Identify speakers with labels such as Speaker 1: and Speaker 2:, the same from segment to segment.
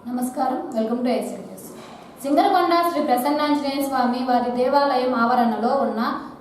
Speaker 1: నమస్కారం, welcome to SC news. Singarakonda Sri Prasannanjaneya Swamy వారి దేవాలయం ఆవరణలో ఉన్న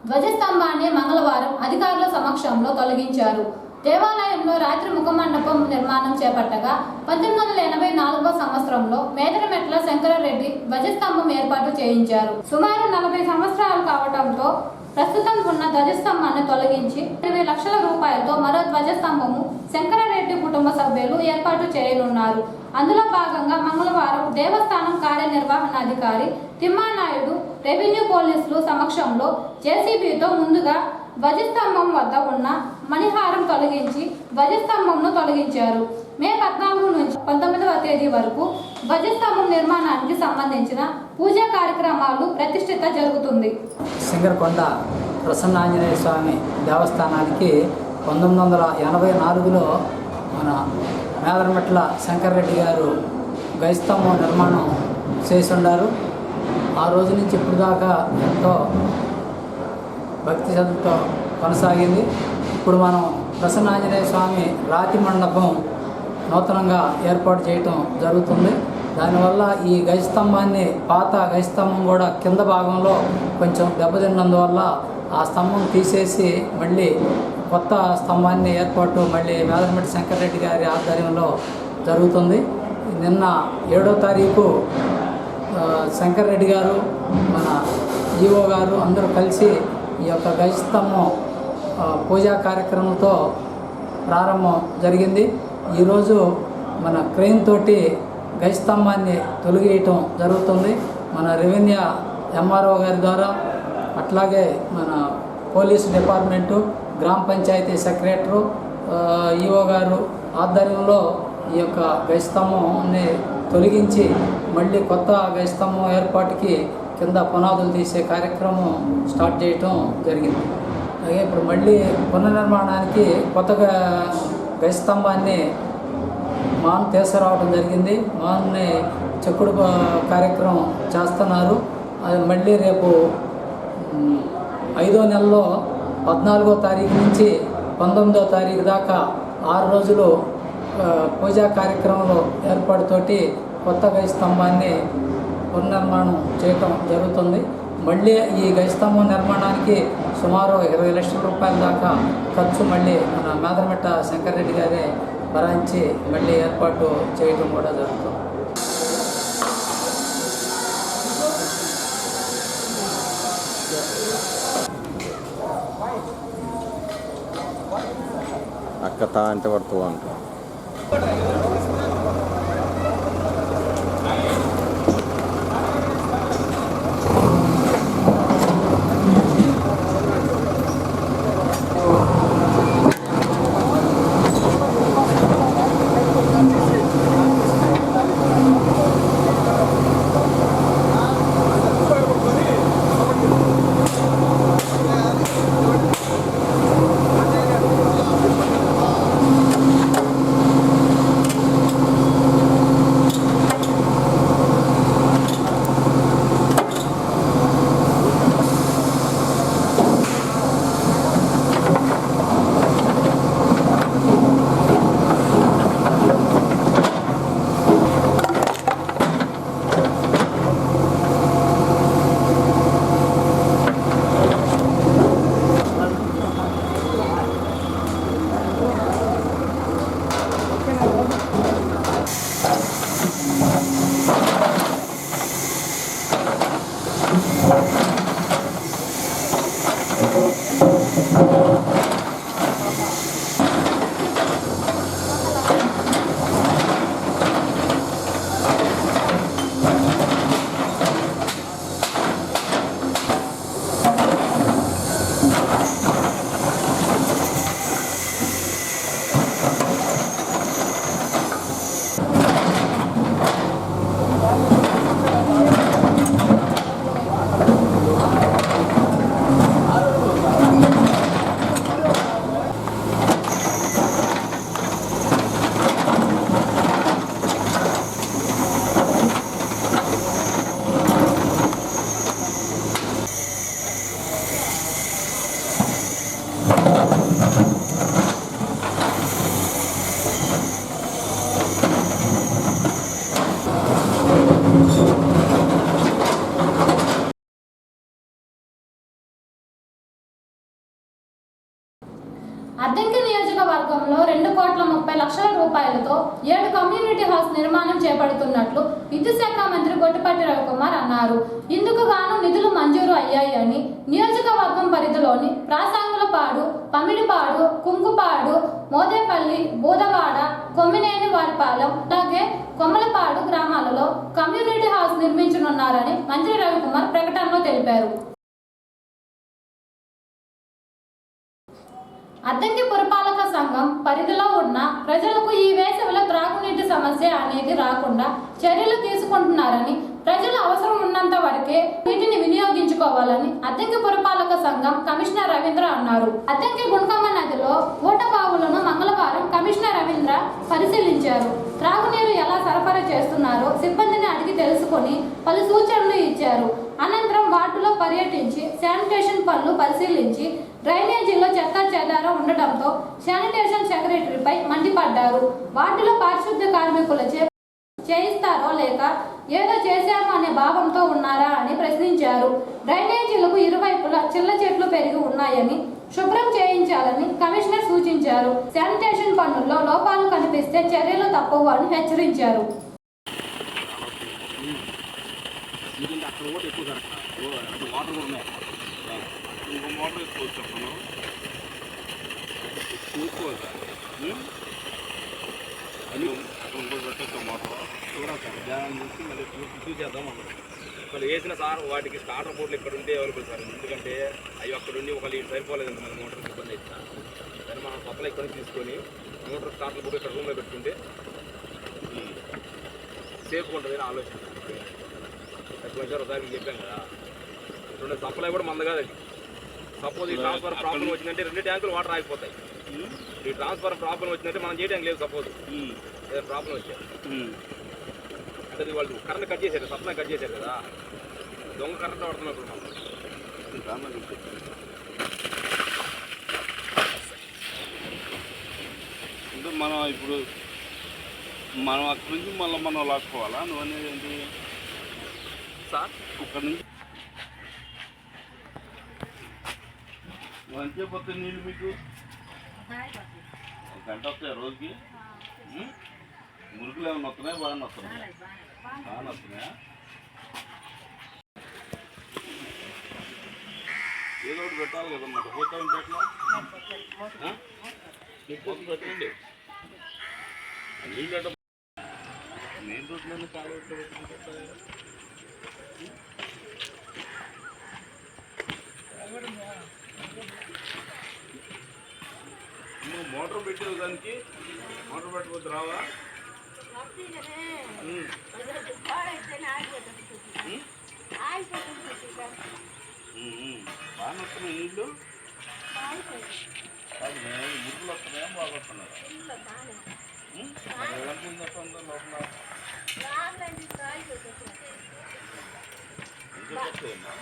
Speaker 1: ధ్వజస్తంభాన్ని మంగళవారం అధికారుల సమక్షంలో తొలగించారు. దేవాలయంలో రాత్రి ముఖమండపం నిర్మాణం చేపట్టగా 1984వ సంవత్సరంలో మేదరమెట్ల శంకరరెడ్డి ధ్వజస్తంభం ఏర్పాటు చేయించారు. సుమారు 40 సంవత్సరాలు కావడంతో ప్రస్తుతం ఉన్న ధ్వజస్తంభాన్ని తొలగించి 20 లక్షల రూపాయలతో మరో ధ్వజస్తంభము శంకరరెడ్డి కుటుంబ సభ్యులు ఏర్పాటు చేయనున్నారు. అందులో భాగంగా మంగళవారం దేవస్థానం కార్యనిర్వహణాధికారి తిమ్మానాయుడు రెవెన్యూ పోలీసులు సమక్షంలో జేసీబీతో ముందుగా ధ్వజస్తంభం వద్ద ఉన్న మణిహారం తొలగించి ధ్వజస్తంభంను తొలగించారు. మే 14 నుంచి 19వ తేదీ వరకు ధ్వజస్తంభం నిర్మాణానికి సంబంధించిన పూజా కార్యక్రమాలు ప్రతిష్ఠిత జరుగుతుంది.
Speaker 2: సింగరకొండ ప్రసన్నాంజనేయ స్వామి దేవస్థానానికి 1984లో మన మేదరమెట్ల శంకరరెడ్డి గారు గజస్తంభం నిర్మాణం చేసి ఉండారు. ఆ రోజు నుంచి ఇప్పుడు దాకా ఎంతో భక్తి శ్రద్ధతో కొనసాగింది. ఇప్పుడు మనం ప్రసన్నాంజనేయ స్వామి రాతి మండపం నూతనంగా ఏర్పాటు చేయటం జరుగుతుంది. దానివల్ల ఈ గజస్తంభాన్ని పాత గజస్తంభం కూడా కింద భాగంలో కొంచెం దెబ్బతిన్నందువల్ల ఆ స్తంభం తీసేసి మళ్ళీ కొత్త స్తంభాన్ని ఏర్పాటు మళ్ళీ మేదరమెట్ల శంకరరెడ్డి గారి ఆధ్వర్యంలో జరుగుతుంది. నిన్న 7వ తారీఖు శంకరరెడ్డి గారు మన ఈఓ గారు అందరూ కలిసి ఈ యొక్క గజస్తంభం పూజా కార్యక్రమంతో ప్రారంభం జరిగింది. ఈరోజు మన క్రెయిన్ తోటి గజస్తంభాన్ని తొలగియటం జరుగుతుంది. మన రెవెన్యూ ఎంఆర్ఓ గారి ద్వారా, అట్లాగే మన పోలీసు డిపార్ట్మెంటు, గ్రామ పంచాయతీ సెక్రటరు, ఈఓ గారు ఆధ్వర్యంలో ఈ యొక్క గజస్తంభాన్ని తొలగించి మళ్ళీ కొత్త గజస్తంభం ఏర్పాటుకి కింద పునాదులు తీసే కార్యక్రమం స్టార్ట్ చేయటం జరిగింది. అలాగే ఇప్పుడు మళ్ళీ పునర్నిర్మాణానికి కొత్తగా గజస్తంభాన్ని మాన్ తీసుకురావడం జరిగింది. మాన్ని చెక్కుడు కార్యక్రమం చేస్తున్నారు. అది మళ్ళీ రేపు 5వ నెలలో 14వ తారీఖు నుంచి 19వ తారీఖు దాకా 6 రోజులు పూజా కార్యక్రమంలో ఏర్పాటుతోటి కొత్త గజస్తంభాన్ని పునర్నిర్మాణం చేయటం జరుగుతుంది. మళ్ళీ ఈ గజస్తంభం నిర్మాణానికి సుమారు 20 లక్షల రూపాయల దాకా ఖర్చు మళ్ళీ మన మేదరమెట్ల శంకరరెడ్డి గారే భరించి మళ్ళీ ఏర్పాటు చేయటం కూడా జరుగుతుంది.
Speaker 3: అక్క తా అంటే పడుతూ అంటారు.
Speaker 1: రూపాయలతో 7 కమ్యూనిటీ హౌస్ నిర్మాణం చేపడుతున్నట్లు విద్యుత్ శాఖ మంత్రి గొట్టిపాటి రవికుమార్ అన్నారు. ఇందుకు గాను నిధులు మంజూరు అయ్యాయని నియోజకవర్గం పరిధిలోని ప్రాసాంగులపాడు, పమిడిపాడు, కుంకుపాడు, మోదేపల్లి, బూదవాడ, కొమ్మినేని వారిపాలెం అలాగే కొమ్మలపాడు గ్రామాలలో కమ్యూనిటీ హౌస్ నిర్మించనున్నారని మంత్రి రవికుమార్ ప్రకటనలో తెలిపారు. అద్దంకి పురపాలక సంఘం పరిధిలో ఉన్న ప్రజలకు ఈ వేసవిలో త్రాగునీటి సమస్య అనేది రాకుండా చర్యలు తీసుకుంటున్నారని, ప్రజలు అవసరం ఉన్నంత వరకే నీటిని వినియోగించుకోవాలని అద్దంకి పురపాలక సంఘం కమిషనర్ రవీంద్ర అన్నారు. అద్దంకి గుండ్కమ్మ నదిలో ఊటబావులను మంగళవారం కమిషనర్ రవీంద్ర పరిశీలించారు. త్రాగునీరు ఎలా సరఫరా చేస్తున్నారో సిబ్బందిని అడిగి తెలుసుకొని పలు సూచనలు ఇచ్చారు. అనంతరం వార్డులో పర్యటించి శానిటేషన్ పనులు పరిశీలించి డ్రైనేజీలో చెత్త చెదారం ఉండటంతో శానిటేషన్ సెక్రటరీపై మండిపడ్డారు. వార్డులో పారిశుద్ధ్య కార్మికులచే చేయిస్తారో లేక ఏదో చేశాము అనే భావంతో ఉన్నారా అని ప్రశ్నించారు. డ్రైనేజీలకు ఇరువైపులా చిల్ల చెట్లు పెరిగి ఉన్నాయని శుభ్రం చేయించాలని కమిషనర్ సూచించారు. శానిటేషన్ పనుల్లో లోపాలు కనిపిస్తే చర్యలు తప్పవు అని హెచ్చరించారు.
Speaker 4: మళ్ళీ వేసిన సార్ వాటికి స్టార్టర్ బోర్డులు ఇక్కడ ఉంటే అవైలబుల్ సార్. ఎందుకంటే అవి అక్కడ ఉండి ఒక లీటర్ సరిపోలేదు మన మోటార్ ఇబ్బంది అయితే సార్. సరే మనం సప్లై ఇక్కడ తీసుకొని మోటార్ స్టార్టర్ బోర్డు ఇక్కడ రూమ్లో పెట్టుకుంటే సేఫ్గా ఉంటుంది అని ఆలోచన. ఒకసారి చెప్పాం కదా, ఇప్పుడు సప్లై కూడా మంద కాదు. అది సపోజ్ ఈ ట్రాన్స్ఫర్ ప్రాబ్లం వచ్చిందంటే 2 ట్యాంకులు వాటర్ ఆగిపోతాయి. ఈ ట్రాన్స్ఫర్ ప్రాబ్లం వచ్చిందంటే మనం చేయడానికి లేదు. సపోజ్ ఏదైనా ప్రాబ్లం వచ్చాయి అంటే వాళ్ళు కరెంట్ కట్ చేశారు, సప్లై కట్ చేశారు కదా, దొంగ కరెంట్ పడుతున్నప్పుడు మనం
Speaker 5: అంటే మనం ఇప్పుడు మనం అక్కడి నుంచి మళ్ళీ మనం లాక్కోవాలా? నువ్వు అనేది ఏంటి
Speaker 4: సార్?
Speaker 5: అక్కడి నుంచి మంచిగా పోతే నీళ్ళు మీకు 1 గంట వస్తాయి రోజుకి. మురుకులు ఏమైనా వస్తున్నాయా? బాగా వస్తున్నాయా? బాగా వస్తున్నాయా? ఏదో ఒకటి పెట్టాలి కదా మాట. పోతా ఉంటే ఎట్లా పోతు పెట్టండి. నీళ్ళు అంటే మెయిన్ రోడ్లోనే కాలు పెట్టుకుంటారు. మోటార్ పెట్టేది దానికి మోటార్ పెట్టకపోతే రావా? బాగా వస్తున్నాయి నీళ్ళు. మురుకులు వస్తున్నాయా? బాగా వస్తున్నాయా? ఎవరికి వస్తుందో లోపల వస్తాయమ్మా.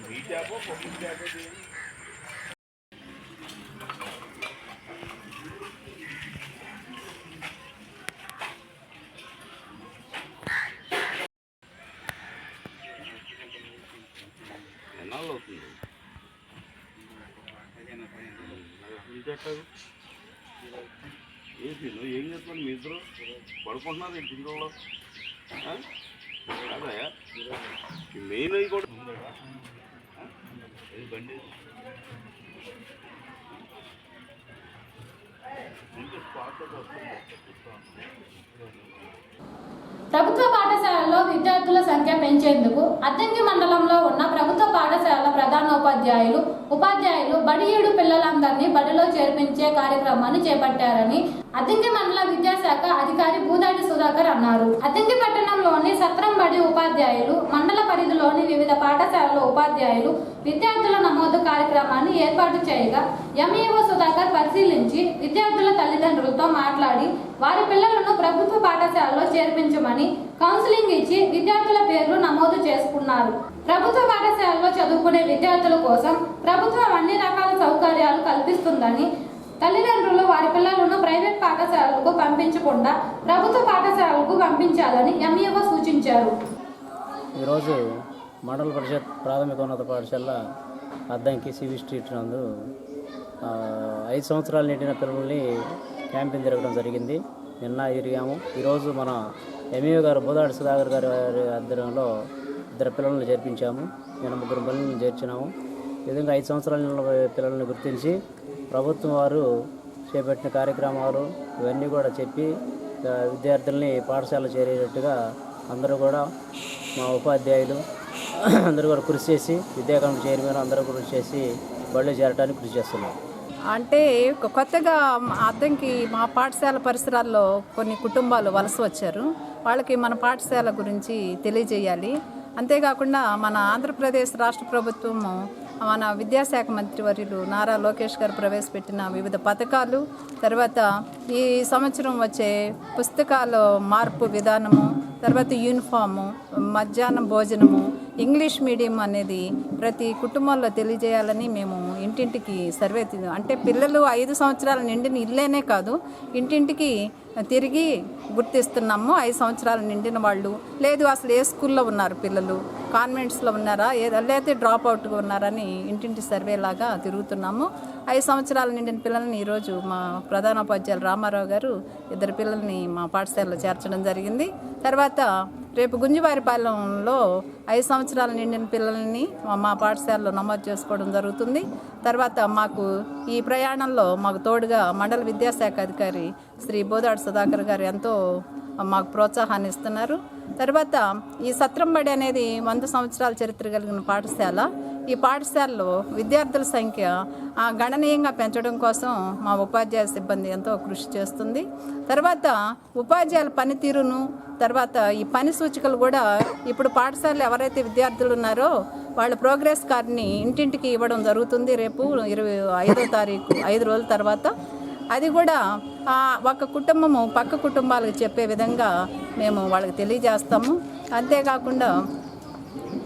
Speaker 5: మీ ట్యాపో పబ్లిక్ ట్యాపో ఎన్నాళ్ళు అవుతుంది? ఏంటి నువ్వు ఏం చేస్తాను? మీ ఇద్దరు పడుకుంటున్నారు ఏంటి ఇంట్లో? అదే మెయిన్ అవి కూడా బండి
Speaker 1: ప్రభుత్వ పాఠశాలల్లో విద్యార్థుల సంఖ్య పెంచేందుకు అద్దంకి మండలంలో ఉన్న ప్రభుత్వ పాఠశాల ప్రధానోపాధ్యాయులు, ఉపాధ్యాయులు బడి 7 పిల్లలందరినీ బడిలో చేర్పించే కార్యక్రమాన్ని చేపట్టారని అద్దంకి మండల విద్యాశాఖ అధికారి బూదాటి సుధాకర్ అన్నారు. అద్దంకి పట్టణంలోని సత్రం బడి ఉపాధ్యాయులు, మండల పరిధిలోని వివిధ పాఠశాలల ఉపాధ్యాయులు విద్యార్థుల నమోదు కార్యక్రమాన్ని ఏర్పాటు చేయగా ఎంఈఓ సుధాకర్ పరిశీలించి విద్యార్థుల తల్లిదండ్రులతో మాట్లాడి వారి పిల్లలను ప్రభుత్వ పాఠశాలలో చేర్పించమని కౌన్సిలింగ్ ఇచ్చి విద్యార్థుల పేర్లు నమోదు చేసుకున్నారు. ప్రభుత్వ పాఠశాలలో చదువుకునే విద్యార్థుల కోసం ప్రభుత్వం అన్ని రకాల సౌకర్యాలు కల్పిస్తుందని, తల్లిదండ్రులు వారి పిల్లలను ప్రైవేట్ పాఠశాలలకు పంపించకుండా ప్రభుత్వ పాఠశాలలకు పంపించాలని ఎంఈఓ సూచించారు.
Speaker 6: ఈరోజు మండల పరిషత్ ప్రాథమికోన్నత పాఠశాల అద్దంకి సివి స్ట్రీట్ నందు 5 సంవత్సరాలు నిండిన పిల్లల్ని క్యాంపింగ్ జరగడం జరిగింది. నిన్న తిరిగాము. ఈరోజు మన ఎంఈఓ గారు బోదాడి సుధాకర్ గారి ఆధ్వర్యంలో 2 పిల్లల్ని చేర్పించాము. నేను 3 పిల్లల్ని చేర్చినాము. ఈ విధంగా 5 సంవత్సరాల పిల్లల్ని గుర్తించి ప్రభుత్వం వారు చేపట్టిన కార్యక్రమాలు ఇవన్నీ కూడా చెప్పి విద్యార్థుల్ని పాఠశాల చేరేటట్టుగా అందరూ కూడా మా ఉపాధ్యాయులు అందరూ కూడా కృషి చేసి విద్యా కమిటీ చైర్మన్ అందరూ కృషి చేసి బళ్ళు చేరడానికి కృషి చేస్తున్నారు.
Speaker 7: అంటే కొత్తగా అద్దంకి మా పాఠశాల పరిసరాల్లో కొన్ని కుటుంబాలు వలస వచ్చారు. వాళ్ళకి మన పాఠశాల గురించి తెలియజేయాలి. అంతేకాకుండా మన ఆంధ్రప్రదేశ్ రాష్ట్ర ప్రభుత్వము మన విద్యాశాఖ మంత్రివర్యులు నారా లోకేష్ గారు ప్రవేశపెట్టిన వివిధ పథకాలు, తర్వాత ఈ సంవత్సరం వచ్చే పుస్తకాల మార్పు విధానము, తర్వాత యూనిఫాము, మధ్యాహ్నం భోజనము, ఇంగ్లీష్ మీడియం అనేది ప్రతి కుటుంబంలో తెలియజేయాలని మేము ఇంటింటికి సర్వే అంటే పిల్లలు 5 సంవత్సరాల నిండిన ఇల్లేనే కాదు ఇంటింటికి తిరిగి గుర్తిస్తున్నాము. 5 సంవత్సరాలు నిండిన వాళ్ళు, లేదు అసలు ఏ స్కూల్లో ఉన్నారు పిల్లలు, కాన్వెంట్స్లో ఉన్నారా లేదా డ్రాప్ అవుట్గా ఉన్నారని ఇంటింటి సర్వే లాగా తిరుగుతున్నాము. 5 సంవత్సరాల నిండిన పిల్లల్ని ఈరోజు మా ప్రధానోపాధ్యాయులు రామారావు గారు 2 పిల్లల్ని మా పాఠశాలలో చేర్చడం జరిగింది. తర్వాత రేపు గుంజువారిపాలెంలో 5 సంవత్సరాలు నిండిన పిల్లల్ని మా పాఠశాలలో నమోదు చేసుకోవడం జరుగుతుంది. తర్వాత మాకు ఈ ప్రయాణంలో మాకు తోడుగా మండల విద్యాశాఖ అధికారి శ్రీ బోదాడి సుధాకర్ గారు ఎంతో మాకు ప్రోత్సాహాన్ని ఇస్తున్నారు. తర్వాత ఈ సత్రంబడి అనేది 100 సంవత్సరాల చరిత్ర కలిగిన పాఠశాల. ఈ పాఠశాలలో విద్యార్థుల సంఖ్య గణనీయంగా పెంచడం కోసం మా ఉపాధ్యాయ సిబ్బంది ఎంతో కృషి చేస్తుంది. తర్వాత ఉపాధ్యాయుల పనితీరును, తర్వాత ఈ పని సూచికలు కూడా ఇప్పుడు పాఠశాలలో ఎవరైతే విద్యార్థులు ఉన్నారో వాళ్ళ ప్రోగ్రెస్ కార్డ్ని ఇంటింటికి ఇవ్వడం జరుగుతుంది. రేపు 25వ తారీఖు 5 రోజుల తర్వాత అది కూడా ఒక కుటుంబము పక్క కుటుంబాలకు చెప్పే విధంగా మేము వాళ్ళకి తెలియజేస్తాము. అంతేకాకుండా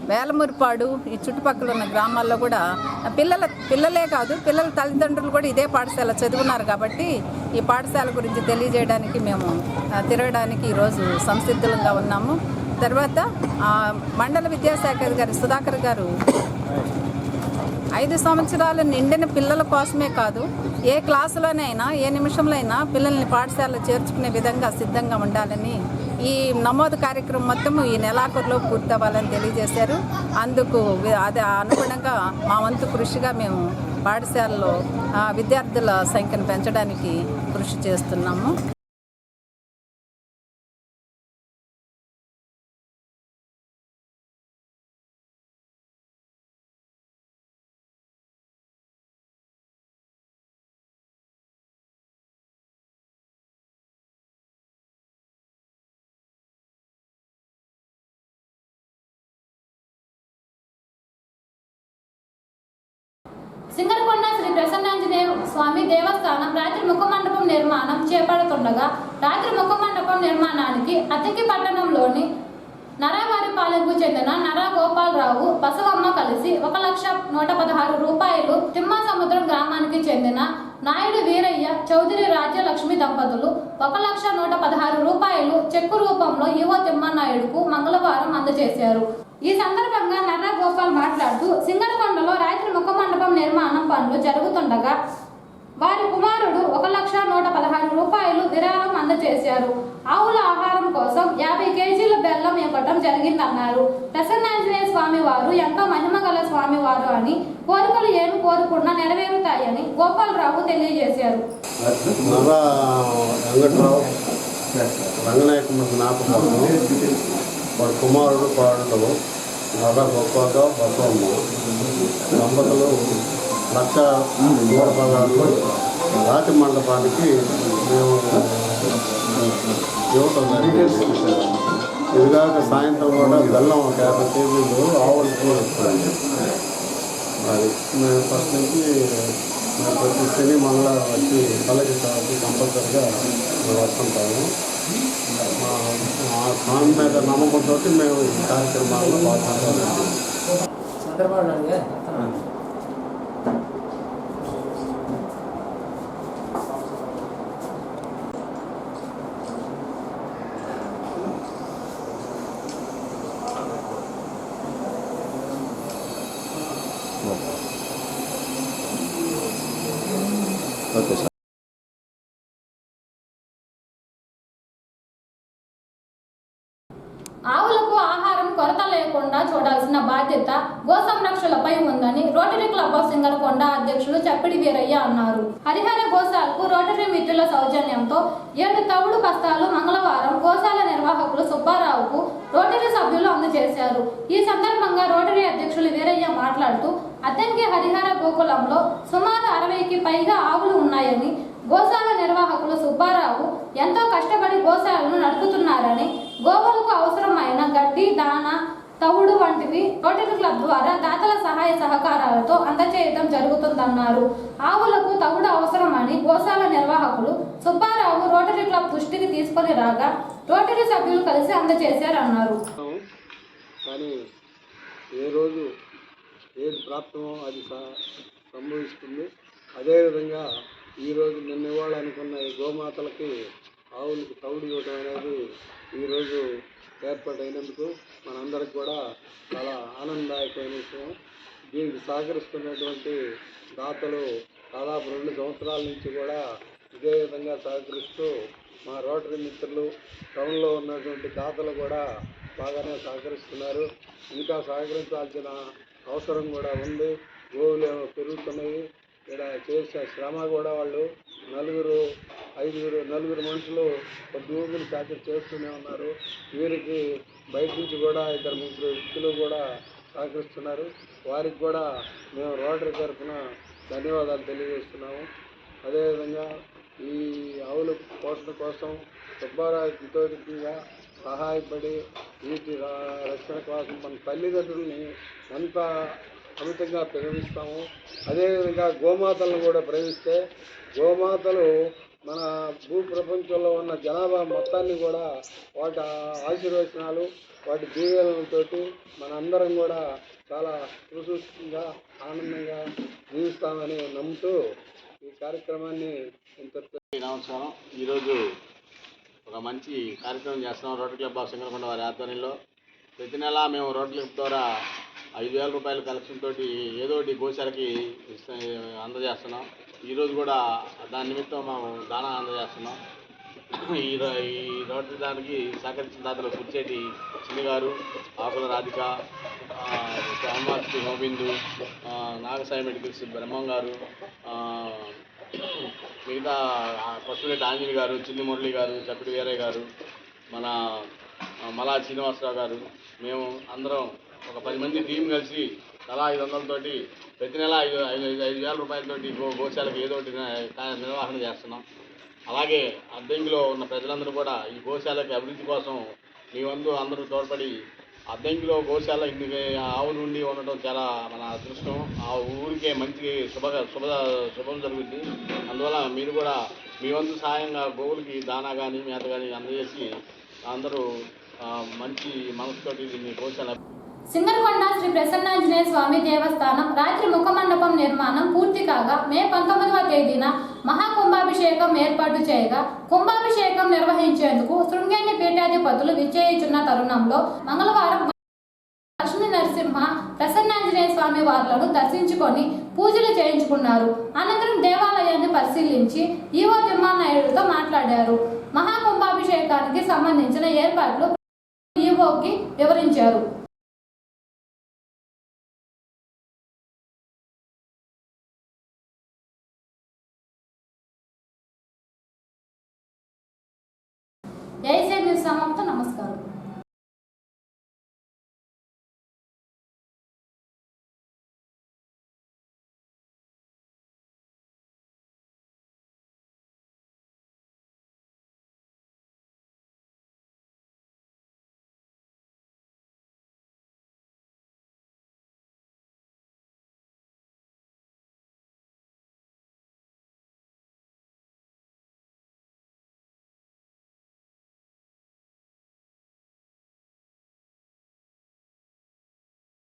Speaker 7: వేలమురిపాడు ఈ చుట్టుపక్కల ఉన్న గ్రామాల్లో కూడా పిల్లలే కాదు పిల్లల తల్లిదండ్రులు కూడా ఇదే పాఠశాల చదువున్నారు కాబట్టి ఈ పాఠశాల గురించి తెలియజేయడానికి మేము తిరగడానికి ఈరోజు సంసిద్ధులంగా ఉన్నాము. తర్వాత మండల విద్యాశాఖ అధికారి సుధాకర్ గారు 5 సంవత్సరాలు నిండిన పిల్లల కోసమే కాదు ఏ క్లాసులోనైనా ఏ నిమిషంలో అయినా పిల్లల్ని పాఠశాలలో చేర్చుకునే విధంగా సిద్ధంగా ఉండాలని ఈ నమోదు కార్యక్రమం మొత్తము ఈ నెలాఖరులో పూర్తవ్వాలని తెలియజేశారు. అందుకు అది అనుగుణంగా మా వంతు కృషిగా మేము పాఠశాలలో విద్యార్థుల సంఖ్యను పెంచడానికి కృషి చేస్తున్నాము.
Speaker 1: సింగరకొండ శ్రీ ప్రసన్నాంజనేయ స్వామి దేవస్థానం రాత్రి ముఖ మండపం నిర్మాణం చేపడుతుండగా రాత్రి ముఖ మండపం నిర్మాణానికి అద్దెకి పట్టణంలోని నరావారిపాలెంకు చెందిన నరా గోపాలరావు బసవమ్మ కలిసి 1,116,000 రూపాయలు తిమ్మాసముద్రం గ్రామానికి చెందిన నాయుడు వీరయ్య చౌదరి రాజ్యలక్ష్మి దంపతులు 1,116,000 రూపాయలు చెక్కు రూపంలో ఈవో తిమ్మనాయుడుకు మంగళవారం అందజేశారు. ఈ సందర్భంగా నర్రా గోపాల్ మాట్లాడుతూ సింగరకొండలో రాత్రి ముఖ మండపం నిర్మాణం పనులు జరుగుతుండగా వారి కుమారుడు 1,116,000 రూపాయలు విరాళం అందజేశారు. ఆవుల ఆహారం కోసం 50 కేజీల బెల్లం ఇవ్వడం జరిగిందన్నారు. ప్రసన్నాంజనేయ స్వామి వారు ఎంతో మహిమగల స్వామివారు అని కోరికలు ఏమి కోరుకున్నా నెరవేరుతాయని గోపాలరావు తెలియజేశారు.
Speaker 8: వాడి కుమారుడు కోడలు నర్రా గోపాలరావు బసవమ్మ దంపతులు 1,116,000 రాతి మండపానికి మేము ఇవ్వటం జరిగింది. ఇదిగాక సాయంత్రం కూడా బెల్లం 50 కేజీలు ఆవులకి వస్తుంది. అది మేము ఫస్ట్ నుంచి ప్రతి శని మంగళవారం వచ్చి పల్లకి సార్కి కంపల్సరిగా మేము వస్తుంటాము. మా స్వామి మీద నమ్మకంతో మేము ఈ కార్యక్రమాల్లో పాల్గొంటాము.
Speaker 3: Okay sir.
Speaker 1: ఆవులకు ఆహారం కొరత లేకుండా చూడాల్సిన బాధ్యత గో సంరక్షణలపై ఉందని రోటరీ క్లబ్ ఆఫ్ సింగరకొండ అధ్యక్షులు చప్పిడి వీరయ్య అన్నారు. హరిహర గోశాలకు రోటరీ మిత్రుల సౌజన్యంతో 7 తవుడు బస్తాలు మంగళవారం గోశాల నిర్వాహకులు సుబ్బారావుకు రోటరీ సభ్యులు అందజేశారు. ఈ సందర్భంగా రోటరీ అధ్యక్షులు వీరయ్య మాట్లాడుతూ అద్దంకి హరిహర గోకులంలో సుమారు 60కి పైగా ఆవులు ఉన్నాయని, గోశాల నిర్వాహకులు సుబ్బారావు ఎంతో కష్టపడి గోశాలను నడుపుతున్నారని, గోవులకు అవసరమైన గడ్డి, దాన, తవుడు వంటివి రోటరీ క్లబ్ ద్వారా దాతల సహాయ సహకారాలతో అందజేయడం జరుగుతుందన్నారు. ఆవులకు తవుడు అవసరమని గోశాల నిర్వాహకులు సుబ్బారావు రోటరీ క్లబ్ దృష్టికి తీసుకొని రాగా రోటరీ సభ్యులు కలిసి అందజేశారన్నారు.
Speaker 8: కానీ ఏ రోజు ఏది ప్రాప్తమో అది సంభవిస్తుంది. అదేవిధంగా ఈరోజు నిన్న ఇవ్వాలనుకున్న ఈ గోమాతలకి ఆవులకు తవుడు ఇవ్వడం అనేది ఈరోజు ఏర్పాటైనందుకు మనందరికి కూడా చాలా ఆనందదాయకమైన విషయం. దీనికి సహకరిస్తున్నటువంటి దాతలు దాదాపు 2 సంవత్సరాల నుంచి కూడా ఇదే విధంగా సహకరిస్తూ మా రోటరీ మిత్రులు, టౌన్లో ఉన్నటువంటి దాతలు కూడా బాగానే సహకరిస్తున్నారు. ఇంకా సహకరించాల్సిన అవసరం కూడా ఉంది. గోవులు పెరుగుతున్నాయి. ఇక్కడ చేసే శ్రమ కూడా వాళ్ళు 4-5 మనుషులు కొద్ది ఊపిరి చాకరీ చేస్తూనే ఉన్నారు. వీరికి బయట నుంచి కూడా 2-3 వ్యక్తులు కూడా సహకరిస్తున్నారు. వారికి కూడా మేము రోటరీ తరఫున ధన్యవాదాలు తెలియజేస్తున్నాము. అదేవిధంగా ఈ ఆవుల పోషణ కోసం సుబ్బారావు ఎంతోగా సహాయపడి వీటి రక్షణ కోసం మన తల్లిదండ్రుల్ని ఎంత అమితంగా ప్రేమిస్తాము. అదేవిధంగా గోమాతలను కూడా ప్రేమిస్తే గోమాతలు మన భూ ప్రపంచంలో ఉన్న జనాభా మొత్తాన్ని కూడా వాటి ఆశీర్వచనాలు, వాటి దీవెనలతోటి మనందరం కూడా చాలా సుసూక్ష్మంగా ఆనందంగా జీవిస్తామని నమ్ముతూ ఈ కార్యక్రమాన్ని
Speaker 9: నమస్కారం. ఈరోజు ఒక మంచి కార్యక్రమం చేస్తున్నాం రోటరీ క్లబ్ ఆఫ్ సింగరకొండ వారి ఆధ్వర్యంలో. ప్రతి నెల మేము రోటరీ క్లబ్ ద్వారా 5,000 రూపాయల కలెక్షన్ తోటి ఏదో ఒకటి గోశాలకి అందజేస్తున్నాం. ఈరోజు కూడా దాని నిమిత్తం మేము దానా అందజేస్తున్నాం. ఈ రోటరీ దానికి సహకరించిన దాతలు కుర్చేటి చిన్ని గారు, ఆకుల రాధిక, అమ్మాస్తి గోవిందు, నాగసాయి మెడికల్స్ బ్రహ్మం గారు, మిగతా పశువులెట్టి ఆంజనేయ గారు, చిన్ని మురళి గారు, చప్పిడి వీరయ్య గారు, మన మలా శ్రీనివాసరావు గారు, మేము అందరం ఒక 10 మంది టీం కలిసి తలా 500 తోటి ప్రతి నెల 5,000 రూపాయలతోటి గోశాలకు ఏదో ఒకటి నిర్వహణ చేస్తున్నాం. అలాగే అద్దంకిలో ఉన్న ప్రజలందరూ కూడా ఈ గోశాలకి అభివృద్ధి కోసం మీ వంతు అందరూ తోడ్పడి అద్దంకిలో గోశాల ఇన్ని ఆవులు ఉండి ఉండటం చాలా మన అదృష్టం. ఆ ఊరికే మంచి శుభం జరుగుద్ది. అందువల్ల మీరు కూడా మీ వంతు సహాయంగా గోవులకి దానా కానీ మేత కానీ అందజేసి అందరూ మంచి మనసుతోటి దీన్ని గోశాల.
Speaker 1: సింగరకొండ శ్రీ ప్రసన్నాంజనేయ స్వామి దేవస్థానం రాత్రి ముఖమండపం నిర్మాణం పూర్తి కాగా మే 19వ తేదీన మహాకుంభాభిషేకం ఏర్పాటు చేయగా కుంభాభిషేకం నిర్వహించేందుకు శృంగేరి పీఠాధిపతులు విచ్చేయుచున్న తరుణంలో మంగళవారం లక్ష్మీ నరసింహ ప్రసన్నాంజనేయ స్వామి వార్లను దర్శించుకొని పూజలు చేయించుకున్నారు. అనంతరం దేవాలయాన్ని పరిశీలించి ఈవో తిమ్మానాయుడుతో మాట్లాడారు. మహాకుంభాభిషేకానికి సంబంధించిన ఏర్పాట్లు ఈవోకి వివరించారు. జై న్యూస్ సమాప్తం. నమస్కారం.